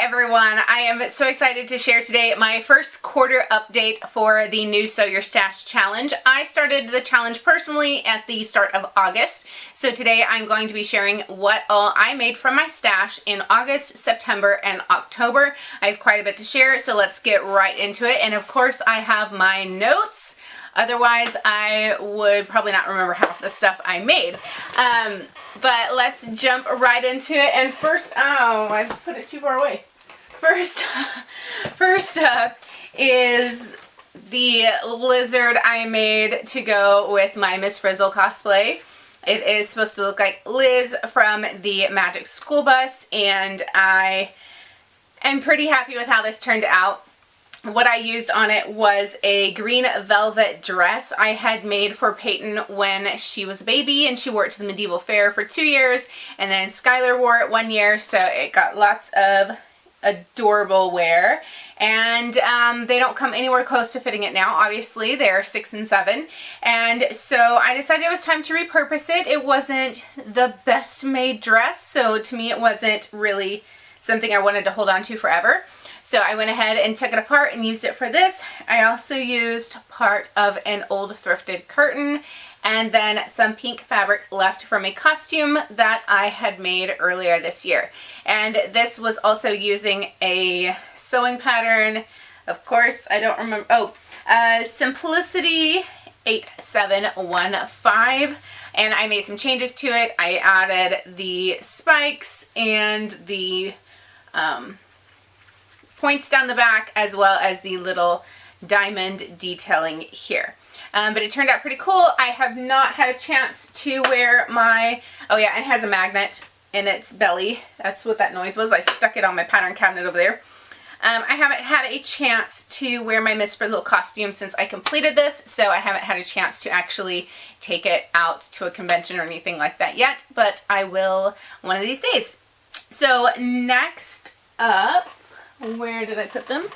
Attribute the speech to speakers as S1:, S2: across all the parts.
S1: everyone, I am so excited to share today my first quarter update for the new Sew Your Stash challenge. I started the challenge personally at the start of August, so today I'm going to be sharing what all I made from my stash in August, September, and October. I have quite a bit to share, so let's get right into it. And of course I have my notes. Otherwise, I would probably not remember half the stuff I made. But let's jump right into it. And first, oh, I put it too far away. First up is the lizard I made to go with my Miss Frizzle cosplay. It is supposed to look like Liz from the Magic School Bus, and I am pretty happy with how this turned out. What I used on it was a green velvet dress I had made for Peyton when she was a baby, and she wore it to the medieval fair for 2 years, and then Skylar wore it 1 year, so it got lots of adorable wear. And they don't come anywhere close to fitting it now. Obviously, they're 6 and 7, and so I decided it was time to repurpose it. It wasn't the best made dress, so to me it wasn't really something I wanted to hold on to forever. So I went ahead and took it apart and used it for this. I also used part of an old thrifted curtain and then some pink fabric left from a costume that I had made earlier this year. And this was also using a sewing pattern. Of course, I don't remember. Simplicity 8715. And I made some changes to it. I added the spikes and the points down the back, as well as the little diamond detailing here. But it turned out pretty cool. I have not had a chance to wear my, oh yeah, it has a magnet in its belly. That's what that noise was. I stuck it on my pattern cabinet over there. I haven't had a chance to wear my Miss Frizzle costume since I completed this, so I haven't had a chance to actually take it out to a convention or anything like that yet, but I will one of these days. So next up, where did I put them?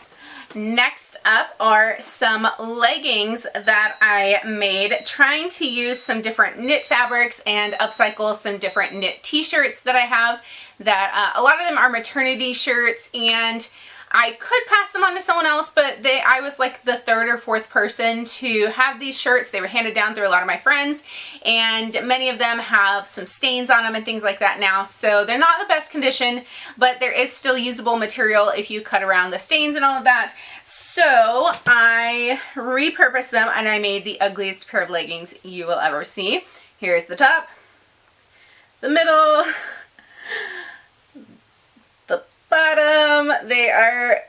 S1: Next up are some leggings that I made, trying to use some different knit fabrics and upcycle some different knit t-shirts that I have. That a lot of them are maternity shirts, and I could pass them on to someone else, but I was like the third or fourth person to have these shirts. They were handed down through a lot of my friends, and many of them have some stains on them and things like that now, so they're not the best condition, but there is still usable material if you cut around the stains and all of that. So I repurposed them, and I made the ugliest pair of leggings you will ever see. Here's the top, the middle, bottom. They are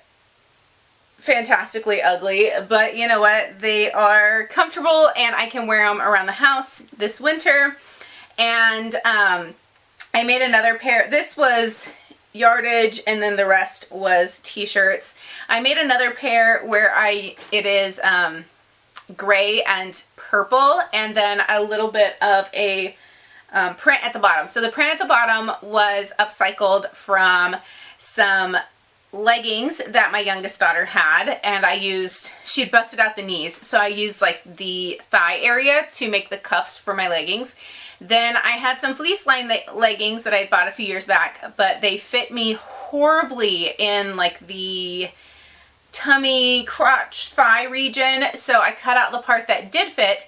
S1: fantastically ugly, but you know what? They are comfortable, and I can wear them around the house this winter. And I made another pair. This was yardage, and then the rest was t-shirts. I made another pair where it is gray and purple, and then a little bit of a print at the bottom. So the print at the bottom was upcycled from some leggings that my youngest daughter had, and she'd busted out the knees, so I used like the thigh area to make the cuffs for my leggings. Then I had some fleece lined leggings that I bought a few years back, but they fit me horribly in like the tummy, crotch, thigh region, so I cut out the part that did fit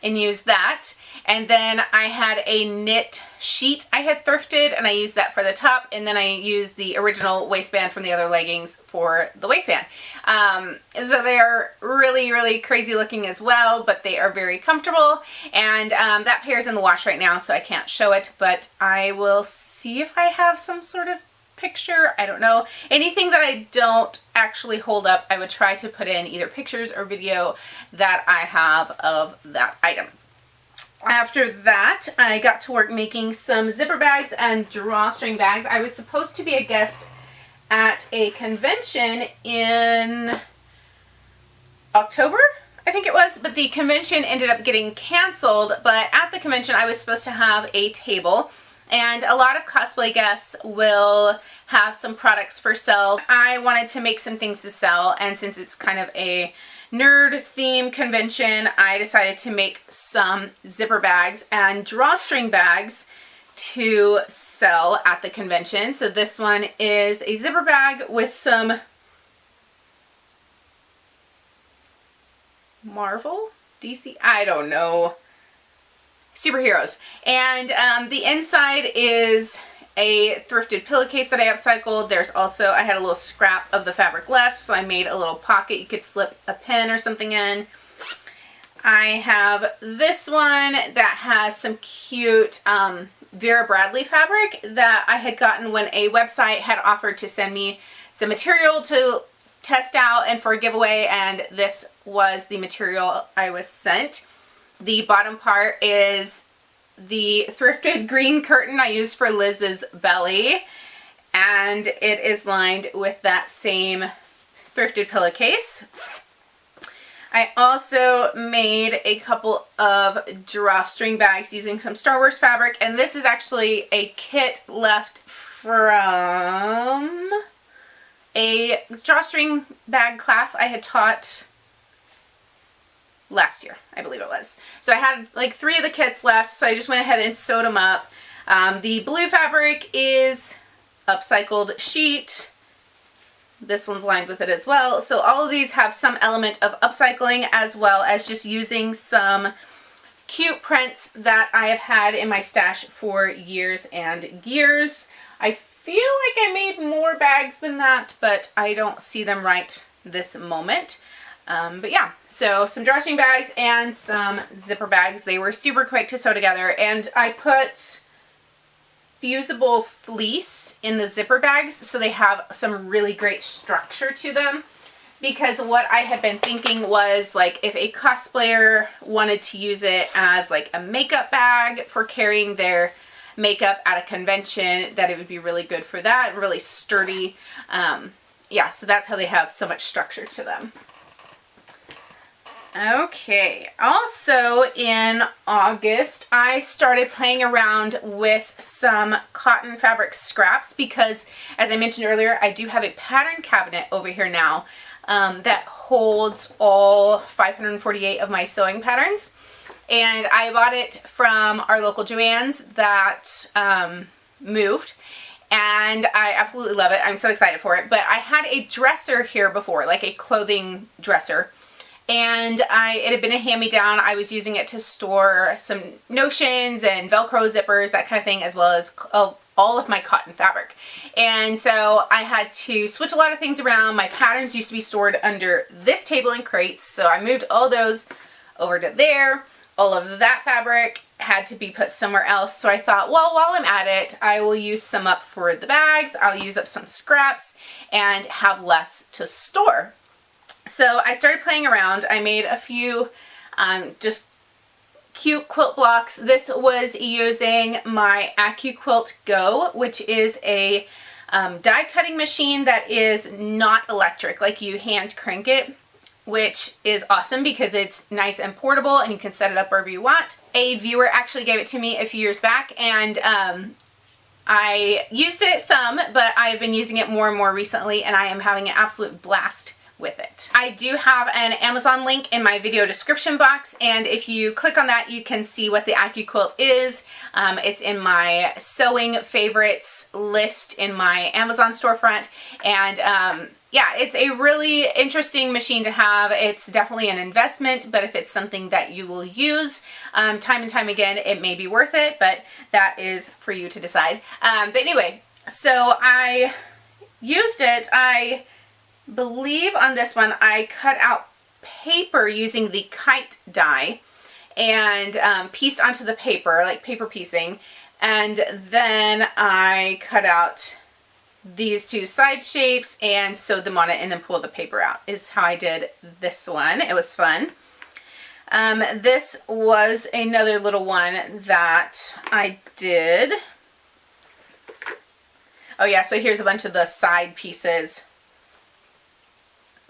S1: and used that. And then I had a knit sheet I had thrifted, and I used that for the top, and then I used the original waistband from the other leggings for the waistband. So they are really, really crazy looking as well, but they are very comfortable, and that pair's in the wash right now, so I can't show it, but I will see if I have some sort of picture. I don't know. Anything that I don't actually hold up, I would try to put in either pictures or video that I have of that item. After that, I got to work making some zipper bags and drawstring bags. I was supposed to be a guest at a convention in October, I think it was, but the convention ended up getting canceled. But at the convention, I was supposed to have a table, and a lot of cosplay guests will have some products for sale. I wanted to make some things to sell, and since it's kind of a nerd theme convention, I decided to make some zipper bags and drawstring bags to sell at the convention. So this one is a zipper bag with some Marvel, DC, I don't know, superheroes. And the inside is a thrifted pillowcase that I upcycled. There's also, I had a little scrap of the fabric left, so I made a little pocket you could slip a pen or something in. I have this one that has some cute Vera Bradley fabric that I had gotten when a website had offered to send me some material to test out and for a giveaway, and this was the material I was sent. The bottom part is the thrifted green curtain I used for Liz's belly, and it is lined with that same thrifted pillowcase. I also made a couple of drawstring bags using some Star Wars fabric, and this is actually a kit left from a drawstring bag class I had taught last year, I believe it was. So I had like 3 of the kits left, so I just went ahead and sewed them up. The blue fabric is upcycled sheet. This one's lined with it as well. So all of these have some element of upcycling, as well as just using some cute prints that I have had in my stash for years and years. I feel like I made more bags than that, but I don't see them right this moment. But yeah, so some drawstring bags and some zipper bags. They were super quick to sew together, and I put fusible fleece in the zipper bags so they have some really great structure to them, because what I had been thinking was, like, if a cosplayer wanted to use it as like a makeup bag for carrying their makeup at a convention, that it would be really good for that, really sturdy. Yeah, so that's how they have so much structure to them. Okay, also in August, I started playing around with some cotton fabric scraps because, as I mentioned earlier, I do have a pattern cabinet over here now that holds all 548 of my sewing patterns. And I bought it from our local Joann's that moved. And I absolutely love it. I'm so excited for it. But I had a dresser here before, like a clothing dresser. And it had been a hand-me-down. I was using it to store some notions and Velcro zippers, that kind of thing, as well as all of my cotton fabric. And so I had to switch a lot of things around. My patterns used to be stored under this table in crates, so I moved all those over to there. All of that fabric had to be put somewhere else. So I thought, well, while I'm at it, I will use some up for the bags. I'll use up some scraps and have less to store. So I started playing around. I made a few just cute quilt blocks. This was using my AccuQuilt Go, which is a die cutting machine that is not electric, like you hand crank it, which is awesome because it's nice and portable and you can set it up wherever you want. A viewer actually gave it to me a few years back, and I used it some, but I've been using it more and more recently, and I am having an absolute blast with it. I do have an Amazon link in my video description box, and if you click on that, you can see what the AccuQuilt is. It's in my sewing favorites list in my Amazon storefront, and yeah, it's a really interesting machine to have. It's definitely an investment, but if it's something that you will use time and time again, it may be worth it, but that is for you to decide. But anyway, so I used it. I believe on this one I cut out paper using the kite die and pieced onto the paper, like paper piecing, and then I cut out these two side shapes and sewed them on it and then pulled the paper out, is how I did this one. It was fun. This was another little one that I did. Oh yeah, so here's a bunch of the side pieces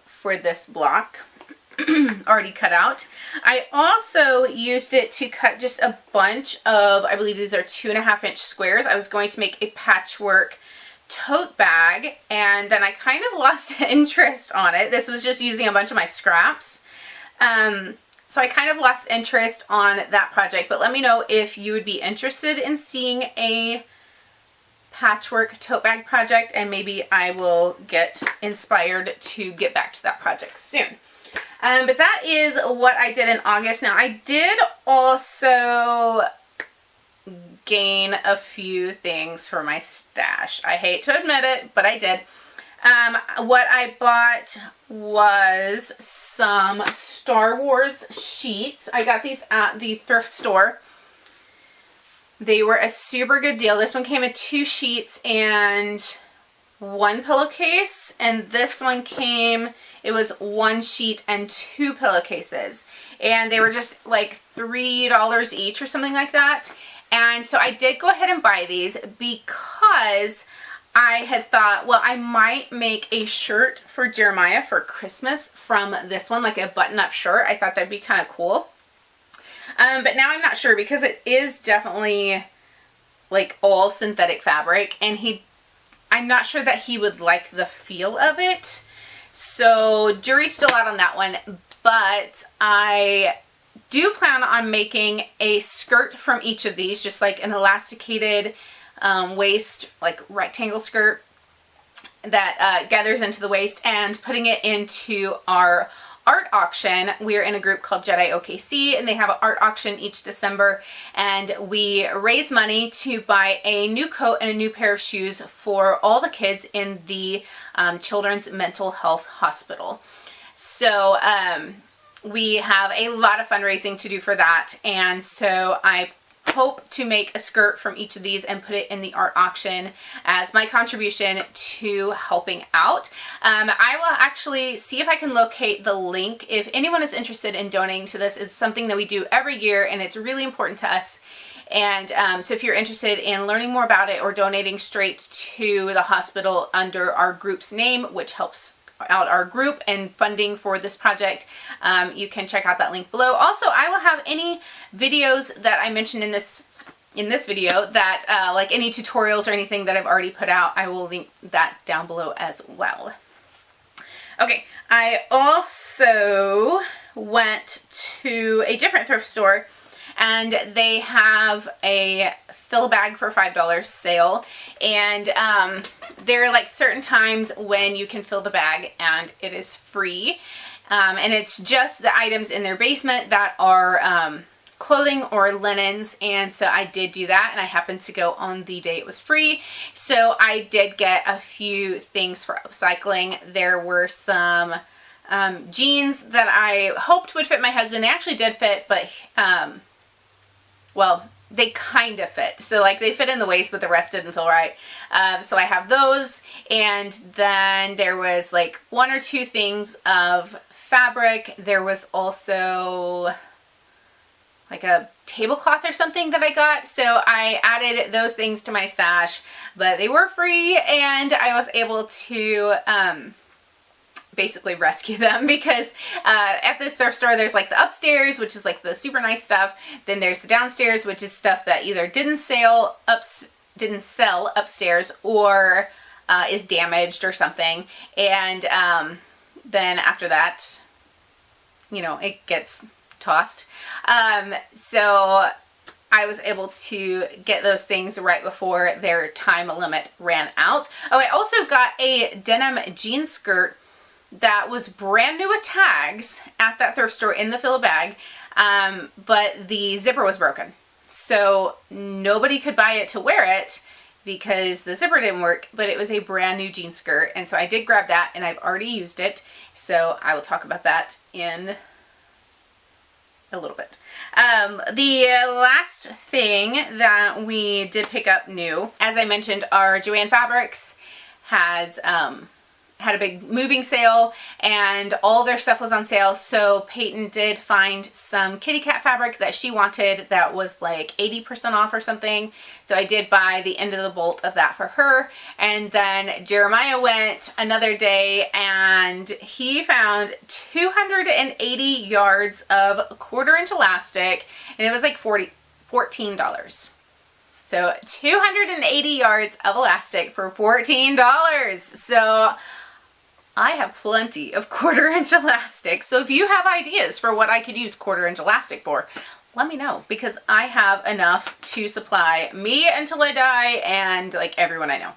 S1: for this block already cut out. I also used it to cut just a bunch of, I believe these are 2.5-inch squares. I was going to make a patchwork tote bag, and then I kind of lost interest on it. This was just using a bunch of my scraps. So I kind of lost interest on that project, but let me know if you would be interested in seeing a patchwork tote bag project, and maybe I will get inspired to get back to that project soon. But that is what I did in August. Now I did also gain a few things for my stash. I hate to admit it, but I did. What I bought was some Star Wars sheets. I got these at the thrift store. They were a super good deal. This one came in 2 sheets and 1 pillowcase, and this one came, it was 1 sheet and 2 pillowcases, and they were just like $3 each or something like that. And so I did go ahead and buy these because I had thought, well, I might make a shirt for Jeremiah for Christmas from this one, like a button-up shirt. I thought that'd be kind of cool. But now I'm not sure, because it is definitely like all synthetic fabric, and I'm not sure that he would like the feel of it. So jury's still out on that one, but I do plan on making a skirt from each of these, just like an elasticated waist, like rectangle skirt that gathers into the waist, and putting it into our art auction. We're in a group called Jedi OKC, and they have an art auction each December, and we raise money to buy a new coat and a new pair of shoes for all the kids in the Children's Mental Health Hospital. So we have a lot of fundraising to do for that, and so I hope to make a skirt from each of these and put it in the art auction as my contribution to helping out. I will actually see if I can locate the link. If anyone is interested in donating to this, it's something that we do every year, and it's really important to us. And so if you're interested in learning more about it or donating straight to the hospital under our group's name, which helps out our group and funding for this project, you can check out that link below. Also, I will have any videos that I mentioned in this video that like any tutorials or anything that I've already put out, I will link that down below as well. Okay, I also went to a different thrift store, and they have a fill a bag for $5 sale, and there are like certain times when you can fill the bag and it is free, and it's just the items in their basement that are clothing or linens. And so I did do that, and I happened to go on the day it was free, so I did get a few things for upcycling. There were some jeans that I hoped would fit my husband. They actually did fit, but well, they kind of fit. So like they fit in the waist, but the rest didn't feel right. So I have those. And then there was like 1 or 2 things of fabric. There was also like a tablecloth or something that I got. So I added those things to my stash, but they were free, and I was able to basically rescue them, because at this thrift store there's like the upstairs, which is like the super nice stuff, then there's the downstairs, which is stuff that either didn't sell upstairs or is damaged or something, and then after that, you know, it gets tossed. So I was able to get those things right before their time limit ran out. Oh, I also got a denim jean skirt that was brand new with tags at that thrift store in the fill bag, but the zipper was broken. So nobody could buy it to wear it because the zipper didn't work, but it was a brand new jean skirt. And so I did grab that, and I've already used it. So I will talk about that in a little bit. The last thing that we did pick up new, as I mentioned, our Joann Fabrics has had a big moving sale, and all their stuff was on sale. So Peyton did find some kitty cat fabric that she wanted that was like 80% off or something. So I did buy the end of the bolt of that for her. And then Jeremiah went another day, and he found 280 yards of 1/4-inch elastic, and it was like $14. So 280 yards of elastic for $14. So I have plenty of 1/4 inch elastic. So if you have ideas for what I could use 1/4 inch elastic for, let me know, because I have enough to supply me until I die and like everyone I know.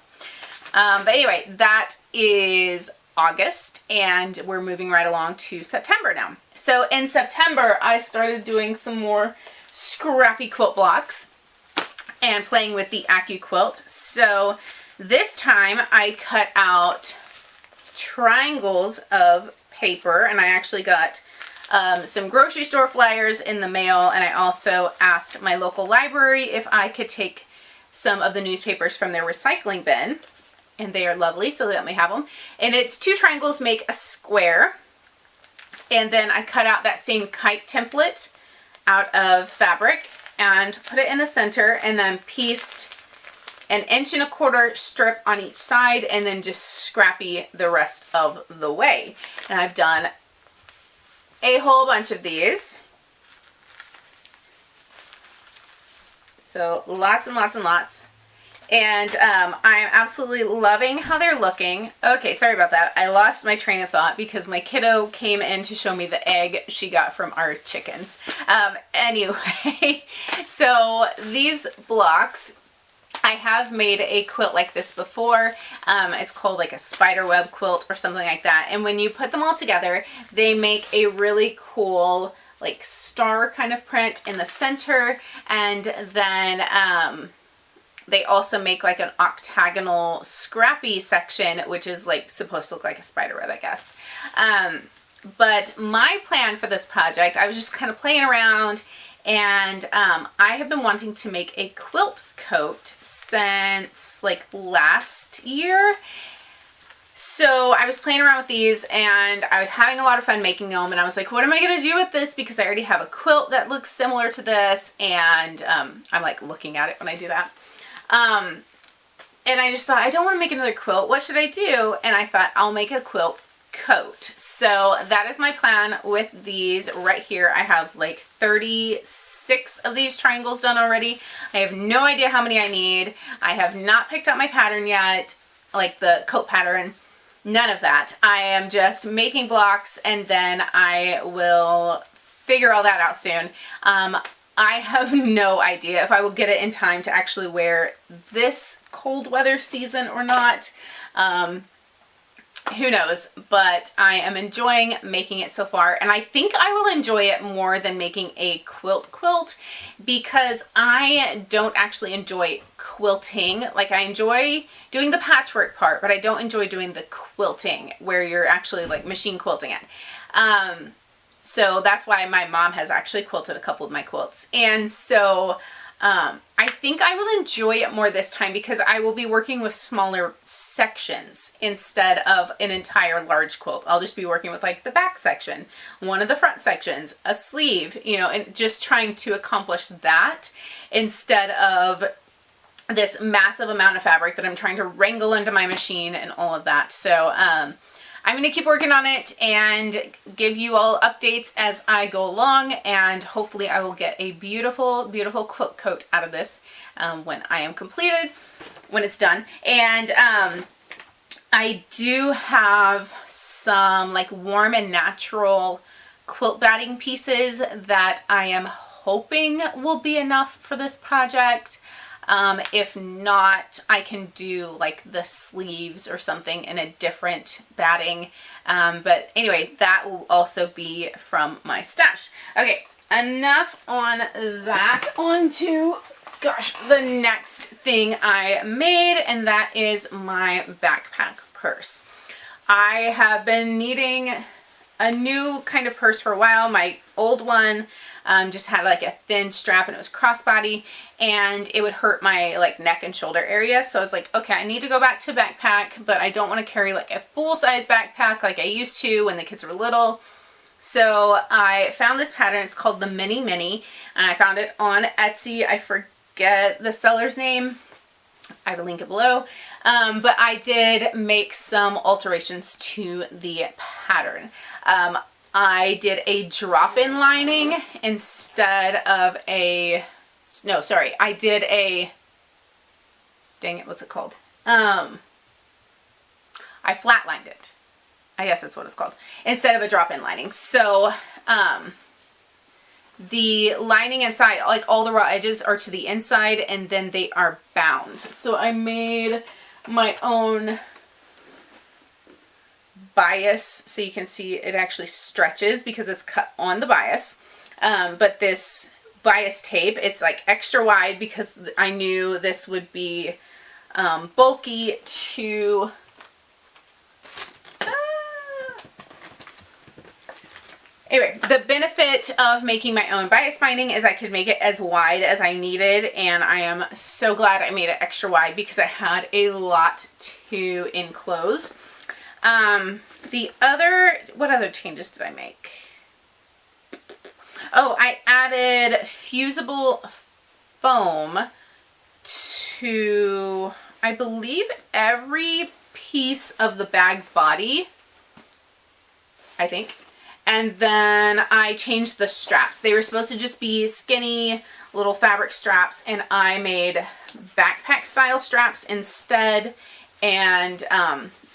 S1: But anyway, that is August, and we're moving right along to September now. So in September, I started doing some more Scrappy quilt blocks and playing with the AccuQuilt. So this time I cut out triangles of paper, and I actually got some grocery store flyers in the mail, and I also asked my local library if I could take some of the newspapers from their recycling bin, and they are lovely, so they let me have them. And it's 2 triangles make a square, and then I cut out that same kite template out of fabric and put it in the center, and then pieced 1.25 inch strip on each side, and then just Scrappy the rest of the way. And I've done a whole bunch of these. So lots and lots and lots. And I'm absolutely loving how they're looking. Okay, sorry about that. I lost my train of thought because my kiddo came in to show me the egg she got from our chickens. Anyway, so these blocks, I have made a quilt like this before. It's called like a spider web quilt or something like that. And when you put them all together, they make a really cool like star kind of print in the center. And then they also make like an octagonal Scrappy section, which is like supposed to look like a spider web, I guess. But my plan for this project, I was just kind of playing around, and I have been wanting to make a quilt coat since like last year. So I was playing around with these, and I was having a lot of fun making them, and I was like, what am I going to do with this? Because I already have a quilt that looks similar to this, and I'm like looking at it when I do that. And I just thought, I don't want to make another quilt. What should I do? And I thought, I'll make a quilt coat. So that is my plan with these right here. I have like 36 of these triangles done already. I have no idea how many I need. I have not picked out my pattern yet, like the coat pattern. None of that. I am just making blocks, and then I will figure all that out soon. I have no idea if I will get it in time to actually wear this cold weather season or not. Who knows, but I am enjoying making it so far, and I think I will enjoy it more than making a quilt because I don't actually enjoy quilting. Like, I enjoy doing the patchwork part, but I don't enjoy doing the quilting where you're actually like machine quilting it. So that's why my mom has actually quilted a couple of my quilts. And so I think I will enjoy it more this time because I will be working with smaller sections instead of an entire large quilt. I'll just be working with like the back section, one of the front sections, a sleeve, you know, and just trying to accomplish that instead of this massive amount of fabric that I'm trying to wrangle into my machine and all of that. So I'm going to keep working on it and give you all updates as I go along, and hopefully I will get a beautiful, beautiful quilt coat out of this when I am completed, when it's done. And I do have some like warm and natural quilt batting pieces that I am hoping will be enough for this project. If not, I can do like the sleeves or something in a different batting. But anyway, that will also be from my stash. Okay, enough on that. On to, gosh, the next thing I made, and that is my backpack purse. I have been needing a new kind of purse for a while. My old one just had like a thin strap and it was crossbody, and it would hurt my like neck and shoulder area. So I was like, okay, I need to go back to backpack, but I don't want to carry like a full-size backpack like I used to when the kids were little. So I found this pattern. It's called the Mini Mini, and I found it on Etsy. I forget the seller's name. I will link it below. But I did make some alterations to the pattern. I did a drop-in lining instead of a, no, sorry, I did a, dang it, what's it called? I flatlined it. I guess that's what it's called, instead of a drop-in lining. So the lining inside, like all the raw edges are to the inside, and then they are bound. So I made my own bias, so you can see it actually stretches because it's cut on the bias. But this bias tape, it's like extra wide because I knew this would be bulky to anyway, the benefit of making my own bias binding is I could make it as wide as I needed, and I am so glad I made it extra wide because I had a lot to enclose. What other changes did I make? Oh, I added fusible foam to, I believe, every piece of the bag body, I think. And then I changed the straps. They were supposed to just be skinny little fabric straps, and I made backpack style straps instead, and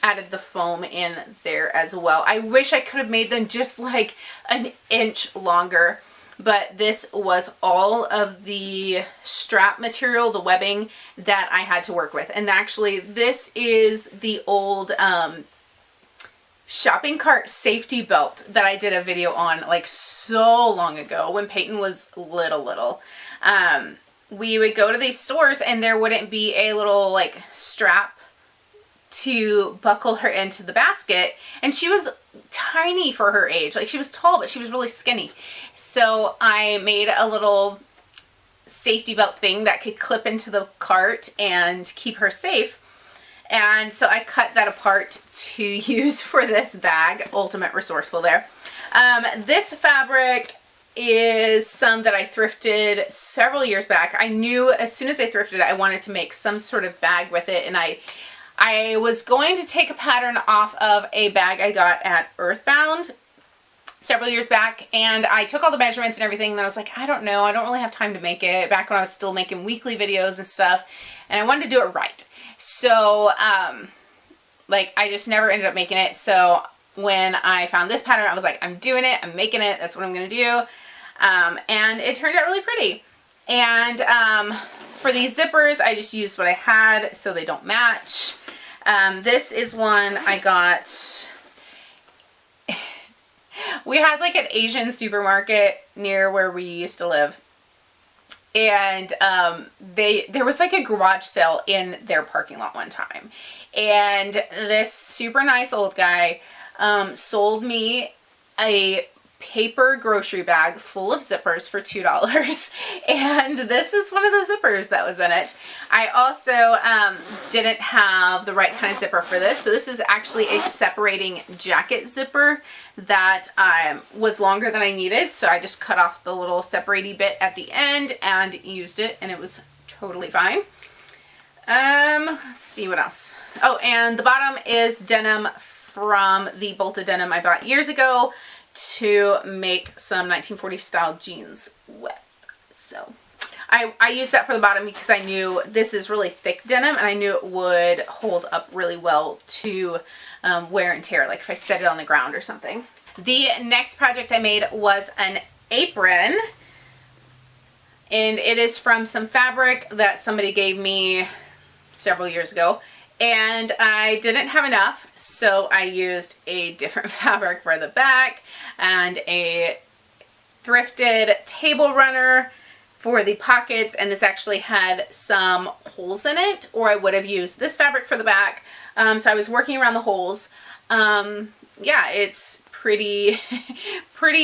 S1: added the foam in there as well. I wish I could have made them just like an inch longer, but this was all of the strap material, the webbing that I had to work with. And actually, this is the old shopping cart safety belt that I did a video on like so long ago when Peyton was little. We would go to these stores and there wouldn't be a little like strap to buckle her into the basket, and she was tiny for her age. Like, she was tall, but she was really skinny. So I made a little safety belt thing that could clip into the cart and keep her safe. And so I cut that apart to use for this bag. Ultimate resourceful there. This fabric is some that I thrifted several years back. I knew as soon as I thrifted it, I wanted to make some sort of bag with it, and I was going to take a pattern off of a bag I got at Earthbound several years back, and I took all the measurements and everything, and then I was like, I don't know, I don't really have time to make it, back when I was still making weekly videos and stuff, and I wanted to do it right. So, like, I just never ended up making it. So when I found this pattern, I was like, I'm doing it, I'm making it, that's what I'm going to do. And it turned out really pretty. And for these zippers, I just used what I had so they don't match. This is one I got. We had like an Asian supermarket near where we used to live. And there was like a garage sale in their parking lot one time. And this super nice old guy sold me a paper grocery bag full of zippers for $2. And this is one of the zippers that was in it. I also didn't have the right kind of zipper for this. So this is actually a separating jacket zipper that was longer than I needed. So I just cut off the little separating bit at the end and used it, and it was totally fine. Let's see what else. Oh, and the bottom is denim from the bolted denim I bought years ago to make some 1940s style jeans with. So I used that for the bottom because I knew this is really thick denim, and I knew it would hold up really well to wear and tear, like if I set it on the ground or something. The next project I made was an apron, and it is from some fabric that somebody gave me several years ago. And I didn't have enough, so I used a different fabric for the back and a thrifted table runner for the pockets, and this actually had some holes in it, or I would have used this fabric for the back. So I was working around the holes. Yeah, it's pretty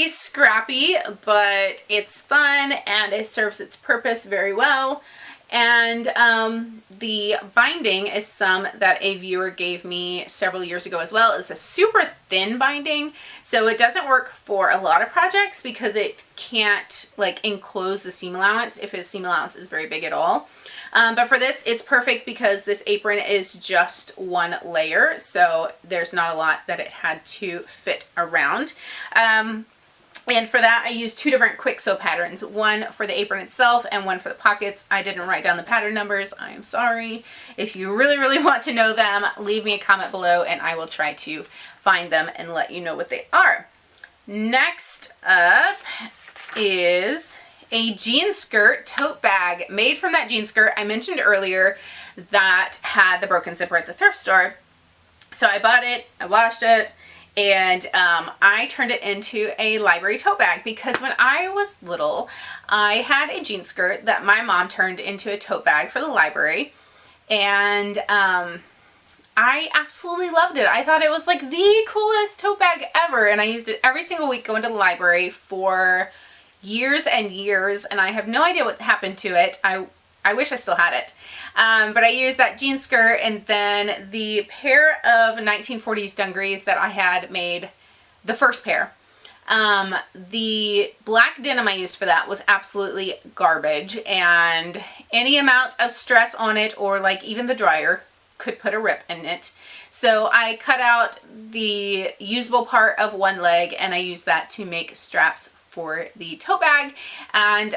S1: scrappy, but it's fun and it serves its purpose very well. And the binding is some that a viewer gave me several years ago as well. It's a super thin binding, so it doesn't work for a lot of projects because it can't like enclose the seam allowance if his seam allowance is very big at all. But for this, it's perfect because this apron is just one layer, so there's not a lot that it had to fit around. And for that, I used 2 different quick sew patterns, one for the apron itself and one for the pockets. I didn't write down the pattern numbers. I am sorry. If you really, really want to know them, leave me a comment below and I will try to find them and let you know what they are. Next up is a jean skirt tote bag made from that jean skirt I mentioned earlier that had the broken zipper at the thrift store. So I bought it, I washed it, and I turned it into a library tote bag because when I was little, I had a jean skirt that my mom turned into a tote bag for the library, and I absolutely loved it. I thought it was like the coolest tote bag ever, and I used it every single week going to the library for years and years, and I have no idea what happened to it. I wish I still had it. But I used that jean skirt and then the pair of 1940s dungarees that I had made, the first pair. The black denim I used for that was absolutely garbage, and any amount of stress on it, or like even the dryer, could put a rip in it. So I cut out the usable part of one leg and I used that to make straps for the tote bag, and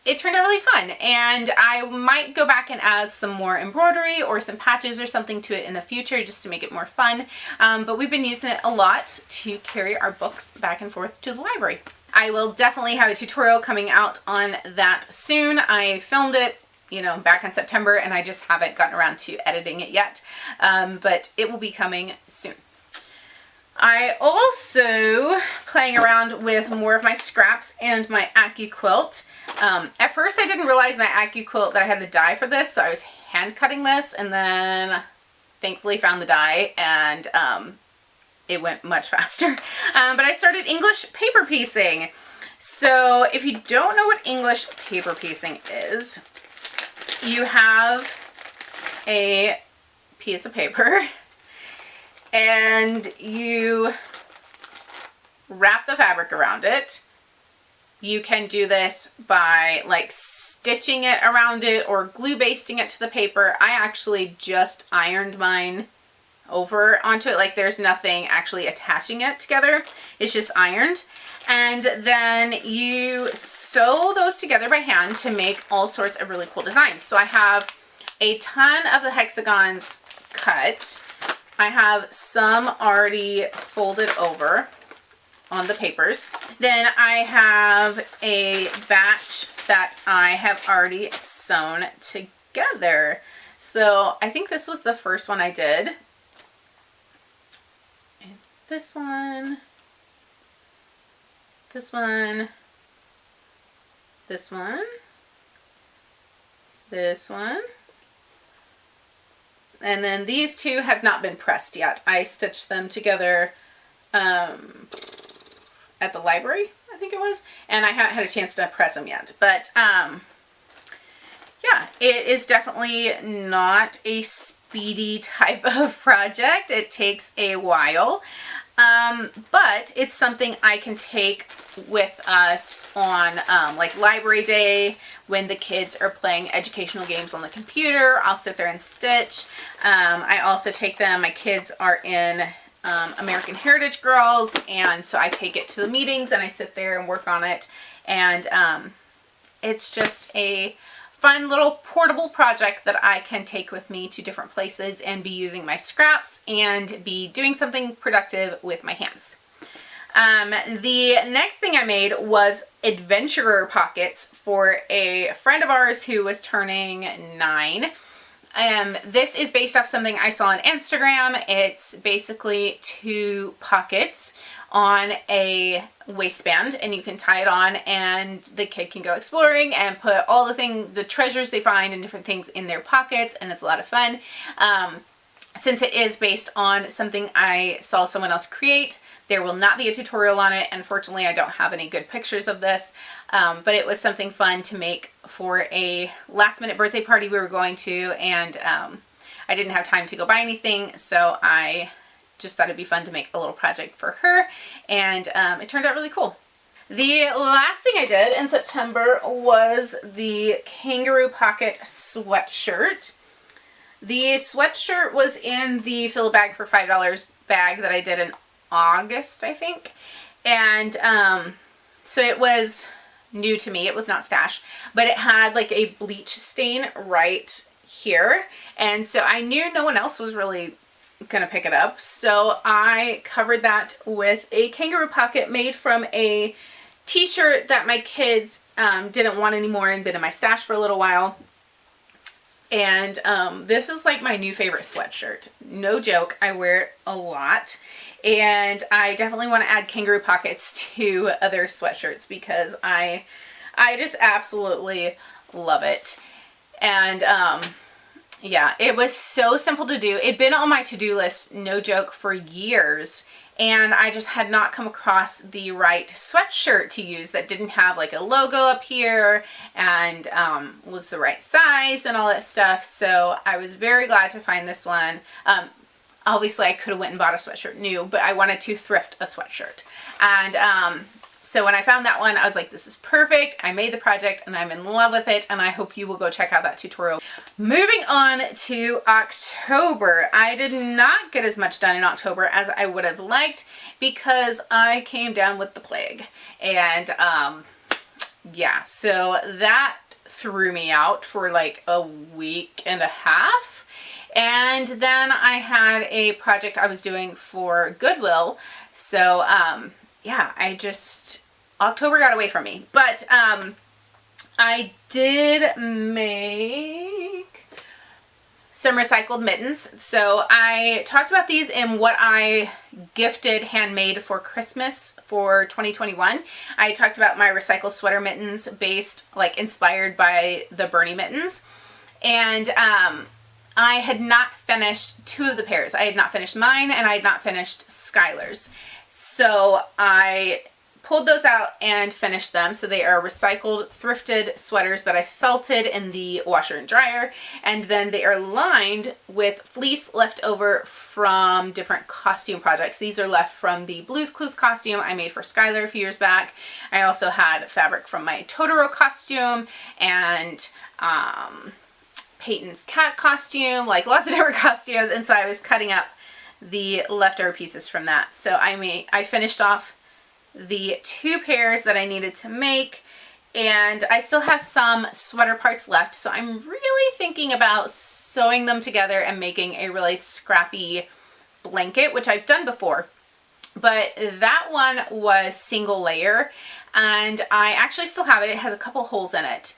S1: it turned out really fun, and I might go back and add some more embroidery or some patches or something to it in the future just to make it more fun, but we've been using it a lot to carry our books back and forth to the library. I will definitely have a tutorial coming out on that soon. I filmed it, you know, back in September, and I just haven't gotten around to editing it yet, but it will be coming soon. I also playing around with more of my scraps and my AccuQuilt. At first I didn't realize my AccuQuilt that I had the die for this, so I was hand cutting this, and then thankfully found the die, and it went much faster. But I started English paper piecing. So if you don't know what English paper piecing is, you have a piece of paper and you wrap the fabric around it. You can do this by like stitching it around it or glue basting it to the paper. I actually just ironed mine over onto it. Like there's nothing actually attaching it together. It's just ironed. And then you sew those together by hand to make all sorts of really cool designs. So I have a ton of the hexagons cut. I have some already folded over on the papers. Then I have a batch that I have already sewn together. So I think this was the first one I did. And this one, this one, this one, this one. And then these two have not been pressed yet. I stitched them together at the library, I think it was, and I haven't had a chance to press them yet. But yeah, it is definitely not a speedy type of project. It takes a while, but it's something I can take with us on like library day when the kids are playing educational games on the computer. I'll sit there and stitch. I also take them, my kids are in American Heritage Girls, and so I take it to the meetings and I sit there and work on it, and it's just a fun little portable project that I can take with me to different places and be using my scraps and be doing something productive with my hands. The next thing I made was adventurer pockets for a friend of ours who was turning 9. This is based off something I saw on Instagram. It's basically 2 pockets on a waistband, and you can tie it on and the kid can go exploring and put all the treasures they find and different things in their pockets, and it's a lot of fun. Since it is based on something I saw someone else create, there will not be a tutorial on it. Unfortunately, I don't have any good pictures of this, but it was something fun to make for a last minute birthday party we were going to, and I didn't have time to go buy anything, so I just thought it'd be fun to make a little project for her, and it turned out really cool. The last thing I did in September was the Kangaroo pocket sweatshirt. The sweatshirt was in the fill a bag for $5 bag that I did in August, I think, and So it was new to me. It was not stash, but it had like a bleach stain right here. And so I knew no one else was really gonna pick it up. So I covered that with a kangaroo pocket made from a t-shirt that my kids didn't want anymore and been in my stash for a little while. And this is like my new favorite sweatshirt. No joke, I wear it a lot. And I definitely want to add kangaroo pockets to other sweatshirts because I just absolutely love it. And yeah, it was so simple to do. It'd been on my to-do list, no joke, for years. And I just had not come across the right sweatshirt to use that didn't have like a logo up here and was the right size and all that stuff. So I was very glad to find this one. Obviously I could have went and bought a sweatshirt new, but I wanted to thrift a sweatshirt. And so when I found that one, I was like, this is perfect. I made the project and I'm in love with it, and I hope you will go check out that tutorial. Moving on to October. I did not get as much done in October as I would have liked because I came down with the plague. And yeah, so that threw me out for like a week and a half. And then I had a project I was doing for Goodwill. So yeah, October got away from me. But I did make some recycled mittens. So I talked about these in what I gifted handmade for Christmas for 2021. I talked about my recycled sweater mittens inspired by the Bernie mittens. And I had not finished two of the pairs. I had not finished mine and I had not finished Skylar's. So I pulled those out and finished them. So they are recycled, thrifted sweaters that I felted in the washer and dryer. And then they are lined with fleece left over from different costume projects. These are left from the Blue's Clues costume I made for Skylar a few years back. I also had fabric from my Totoro costume and Peyton's cat costume, like lots of different costumes. And so I was cutting up the leftover pieces from that. So I finished off the two pairs that I needed to make, and I still have some sweater parts left. So I'm really thinking about sewing them together and making a really scrappy blanket, which I've done before. But that one was single layer, and I actually still have it. It has a couple holes in it.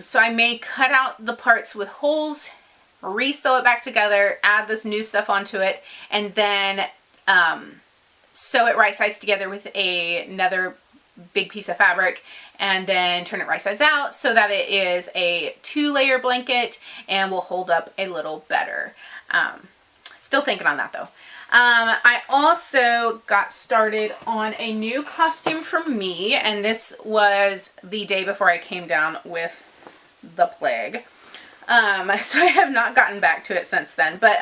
S1: So I may cut out the parts with holes, re-sew it back together, add this new stuff onto it, and then sew it right sides together with another big piece of fabric, and then turn it right sides out so that it is a 2-layer blanket and will hold up a little better. Still thinking on that though. I also got started on a new costume for me, and this was the day before I came down with the plague. So I have not gotten back to it since then, but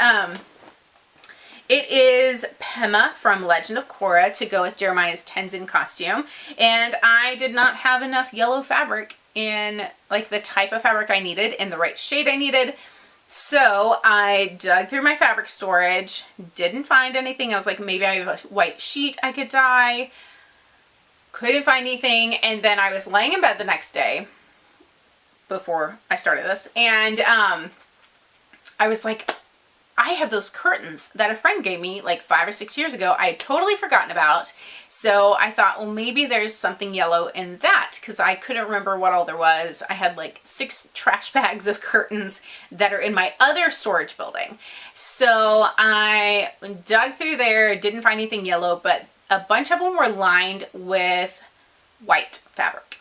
S1: it is Pema from Legend of Korra to go with Jeremiah's Tenzin costume, and I did not have enough yellow fabric in like the type of fabric I needed in the right shade I needed. So I dug through my fabric storage, didn't find anything. I was like, maybe I have a white sheet I could dye. Couldn't find anything, and then I was laying in bed the next day before I started this, and I was like, I have those curtains that a friend gave me like 5 or 6 years ago. I had totally forgotten about. So I thought, well, maybe there's something yellow in that, because I couldn't remember what all there was. I had like 6 trash bags of curtains that are in my other storage building. So I dug through there, didn't find anything yellow, but a bunch of them were lined with white fabric.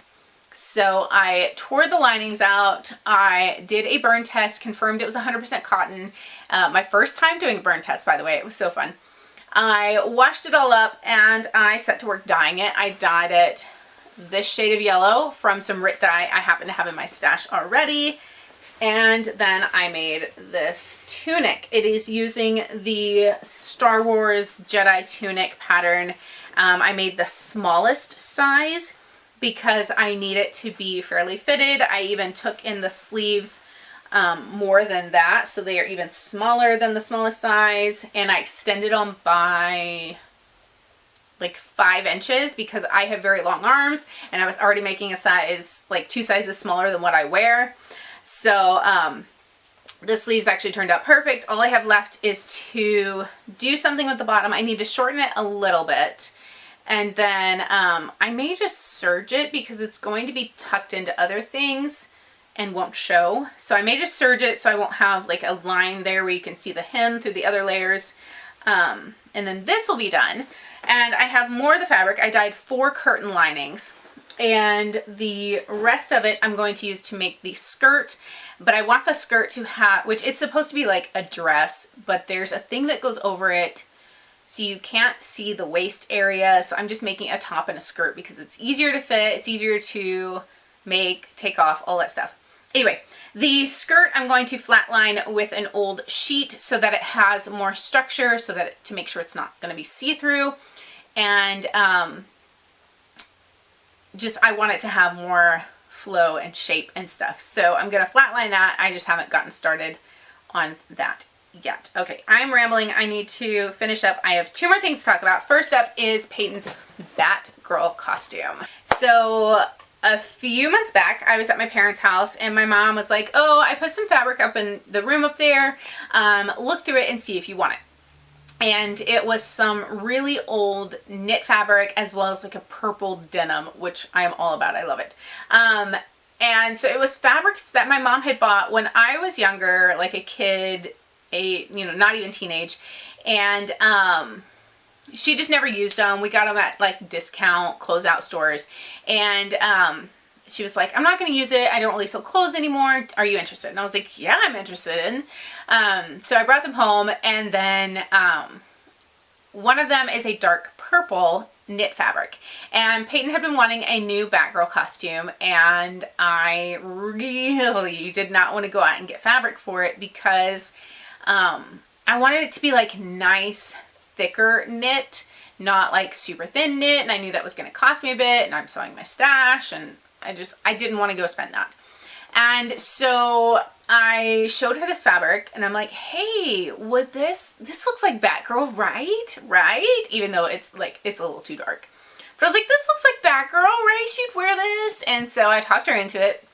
S1: So I tore the linings out. I did a burn test, confirmed it was 100% cotton. My first time doing a burn test, by the way. It was so fun. I washed it all up and I set to work dyeing it. I dyed it this shade of yellow from some Rit dye I happen to have in my stash already. And then I made this tunic. It is using the Star Wars Jedi Tunic pattern. I made the smallest size because I need it to be fairly fitted. I even took in the sleeves more than that, so they are even smaller than the smallest size, and I extended them by like 5 inches because I have very long arms and I was already making a size, like 2 sizes smaller than what I wear. So the sleeves actually turned out perfect. All I have left is to do something with the bottom. I need to shorten it a little bit. And then I may just serge it because it's going to be tucked into other things and won't show. So I may just serge it so I won't have like a line there where you can see the hem through the other layers. And then this will be done. And I have more of the fabric. I dyed 4 curtain linings. And the rest of it I'm going to use to make the skirt. But I want the skirt to have, which it's supposed to be like a dress, but there's a thing that goes over it so you can't see the waist area. So I'm just making a top and a skirt because it's easier to fit, it's easier to make, take off, all that stuff. Anyway, the skirt I'm going to flatline with an old sheet so that it has more structure, so that to make sure it's not going to be see-through. And just I want it to have more flow and shape and stuff. So I'm going to flatline that. I just haven't gotten started on that yet. Okay, I'm rambling. I need to finish up. I have 2 more things to talk about. First up is Peyton's Batgirl costume. So a few months back, I was at my parents' house and my mom was like, oh, I put some fabric up in the room up there. Look through it and see if you want it. And it was some really old knit fabric as well as like a purple denim, which I am all about. I love it. And so it was fabrics that my mom had bought when I was younger, like a kid, not even teenage. And she just never used them. We got them at like discount closeout stores. And she was like, I'm not going to use it. I don't really sell clothes anymore. Are you interested? And I was like, yeah, I'm interested. So I brought them home, and then one of them is a dark purple knit fabric. And Peyton had been wanting a new Batgirl costume, and I really did not want to go out and get fabric for it because I wanted it to be like nice, thicker knit, not like super thin knit, and I knew that was going to cost me a bit, and I'm sewing my stash, and I didn't want to go spend that. And so I showed her this fabric and I'm like, hey, would this looks like Batgirl, right? Even though it's like, it's a little too dark. But I was like, this looks like Batgirl, right? She'd wear this. And so I talked her into it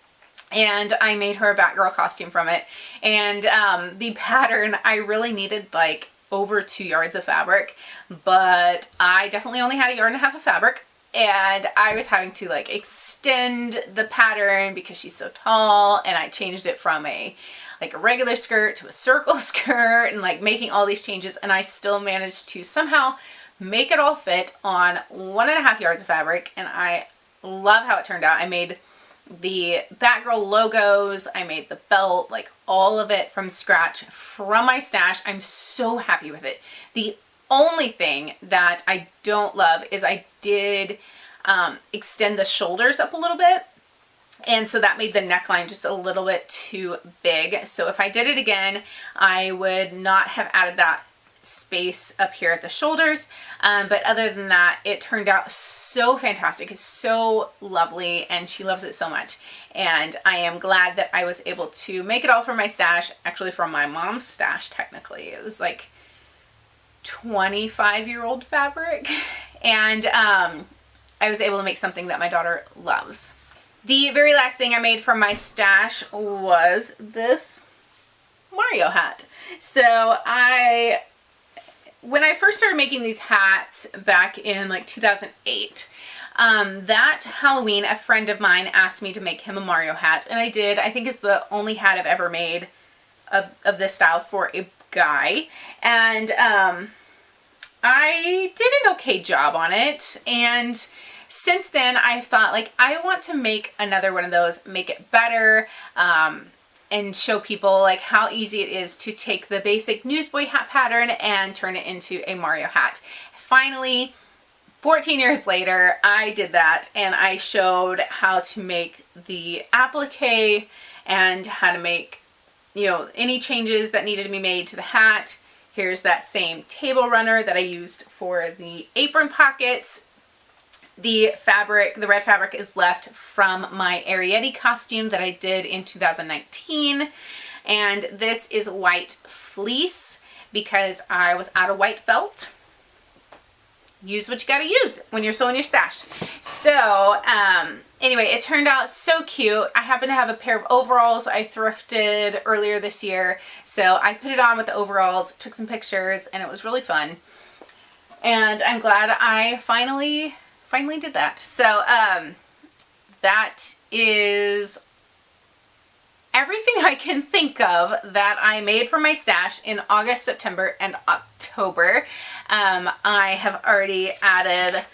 S1: and I made her a Batgirl costume from it. And the pattern, I really needed like over 2 yards of fabric, but I definitely only had 1.5 yards of fabric. And I was having to like extend the pattern because she's so tall, and I changed it from a regular skirt to a circle skirt and like making all these changes, and I still managed to somehow make it all fit on 1.5 yards of fabric, and I love how it turned out. I made the Batgirl logos, I made the belt, like all of it from scratch from my stash. I'm so happy with it. The only thing that I don't love is I did extend the shoulders up a little bit, and so that made the neckline just a little bit too big. So if I did it again, I would not have added that space up here at the shoulders, but other than that, it turned out so fantastic. It's so lovely, and she loves it so much, and I am glad that I was able to make it all from my stash, actually from my mom's stash. Technically it was like 25-year-old fabric, and I was able to make something that my daughter loves. The very last thing I made from my stash was this Mario hat. So when I first started making these hats back in like 2008, that Halloween a friend of mine asked me to make him a Mario hat, and I did. I think it's the only hat I've ever made of this style for a guy, and I did an okay job on it. And since then I've thought, like, I want to make another one of those, make it better, and show people like how easy it is to take the basic newsboy hat pattern and turn it into a Mario hat. Finally, 14 years later, I did that, and I showed how to make the applique and how to make, any changes that needed to be made to the hat. Here's that same table runner that I used for the apron pockets. The fabric, the red fabric, is left from my Arietti costume that I did in 2019. And this is white fleece because I was out of white felt. use what you gotta use when you're sewing your stash. So anyway, it turned out so cute. I happen to have a pair of overalls I thrifted earlier this year, so I put it on with the overalls, took some pictures, and it was really fun. And I'm glad I finally did that. So that is everything I can think of that I made for my stash in August, September, and October. I have already added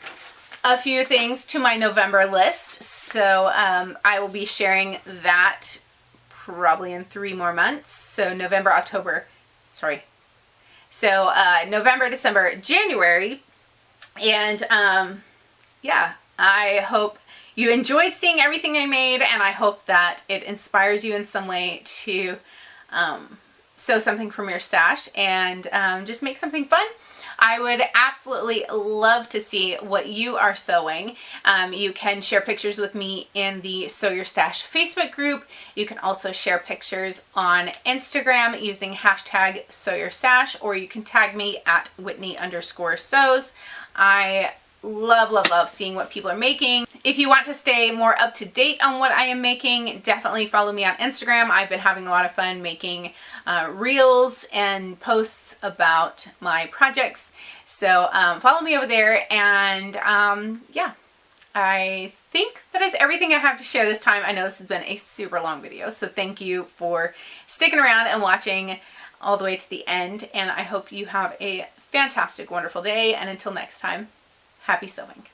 S1: a few things to my November list, so I will be sharing that probably in 3 more months. So November, December, January, and yeah, I hope you enjoyed seeing everything I made, and I hope that it inspires you in some way to sew something from your stash and just make something fun. I would absolutely love to see what you are sewing. You can share pictures with me in the Sew Your Stash Facebook group. You can also share pictures on Instagram using hashtag #SewYourStash, or you can tag me at Whitney_sews. I love seeing what people are making. If you want to stay more up to date on what I am making, definitely follow me on Instagram. I've been having a lot of fun making reels and posts about my projects. So follow me over there, and yeah, I think that is everything I have to share this time. I know this has been a super long video, so thank you for sticking around and watching all the way to the end, and I hope you have a fantastic, wonderful day, and until next time, happy sewing.